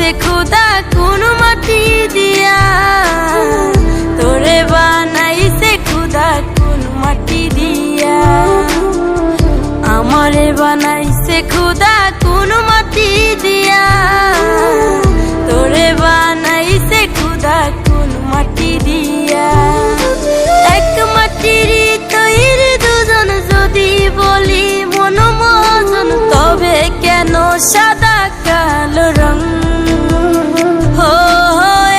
বানাইছে খোদা কোন মাটি দিয়া, তোরে বানাইছে খোদা কোন মাটি দিয়া। আমারে বানাইছে খোদা কোন মাটি দিয়া, তোরে বানাইছে খোদা কোন মাটি দিয়া। এক মাটির তৈরি দুজন যদি বলি মন মজন, তবে কেন সাদা কালো রং? হো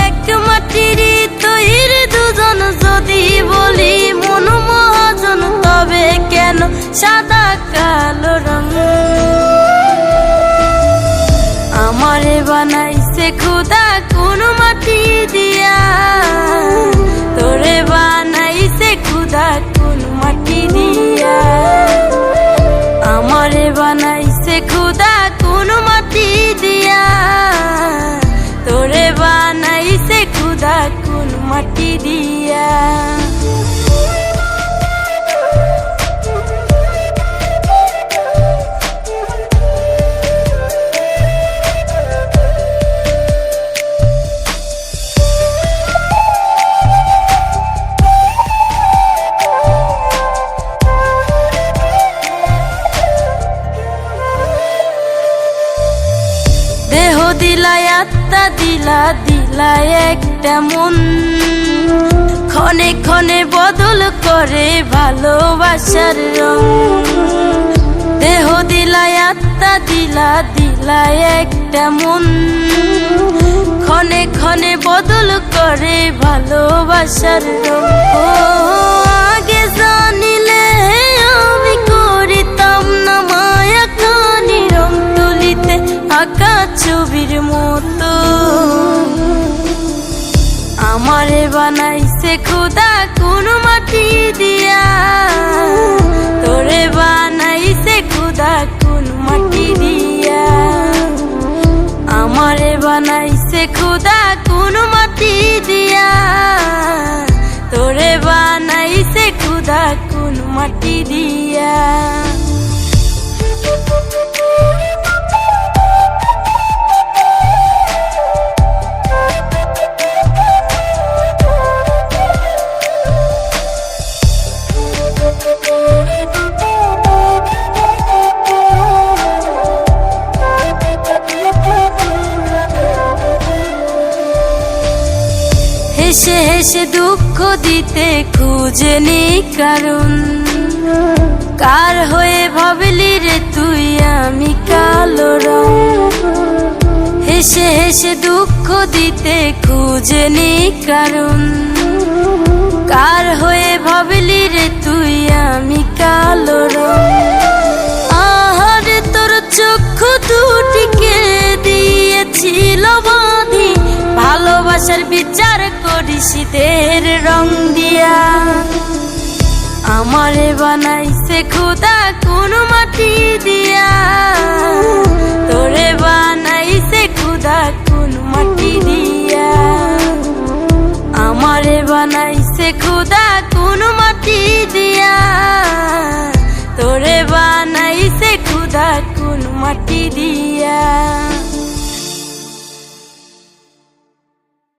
এক মাটির তৈরি দুজন যদি বলি মন মজন, তবে কেন সাদা কালো রং? আমারে বানাইছে খোদা কোন মাটি দিয়া, তোরে বানাইছে খোদা কোন মাটি দিয়া। আমারে বানাইছে খোদা কোন মাটি দিয়া, তোরে বানাইছে খোদা কোন মাটি দিয়া। দেহ দিলাই আত্মা দিলা, দিলাই একটা মন, ক্ষণে ক্ষণে বদল করে ভালোবাসার রং। দেহ দিলাই আত্মা দিলা, দিলাই একটা মন, ক্ষণে ক্ষণে বদল করে ভালোবাসার রং। ও আগে জানিলে আমি করিতাম না মায়া খানি রং তুলিতে আঁকা ছবির মতো। আমারে বানাইছে খোদা কোন মাটি দিয়া, তোরে বানাইছে খোদা কোন মাটি দিয়া। আমারে বানাইছে খোদা কোন মাটি দিয়া, তোরে বানাইছে খোদা কোন মাটি দিয়া। হেসে হেসে দুঃখ দিতে খুঁজেনি কারণ, কার হয়ে ভাবলি রে তুই আমি কালো রং। হেসে হেসে দুঃখ দিতে খুঁজেনি কারণ, কার হয়ে ভাবলি রে তুই আমি কালো রং। আহারে তোর চক্ষু দুটিকে দিয়েছিল বাঁধি, ভালোবাসার বিচার করিস দের রং দিয়া। আমারে বানাইছে খোদা কোন মাটি দিয়া, তোরে বানাইছে খোদা কোন মাটি দিয়া। আমারে বানাইছে খোদা কোন মাটি দিয়া, তোরে বানাইছে খোদা কোন মাটি দিয়া।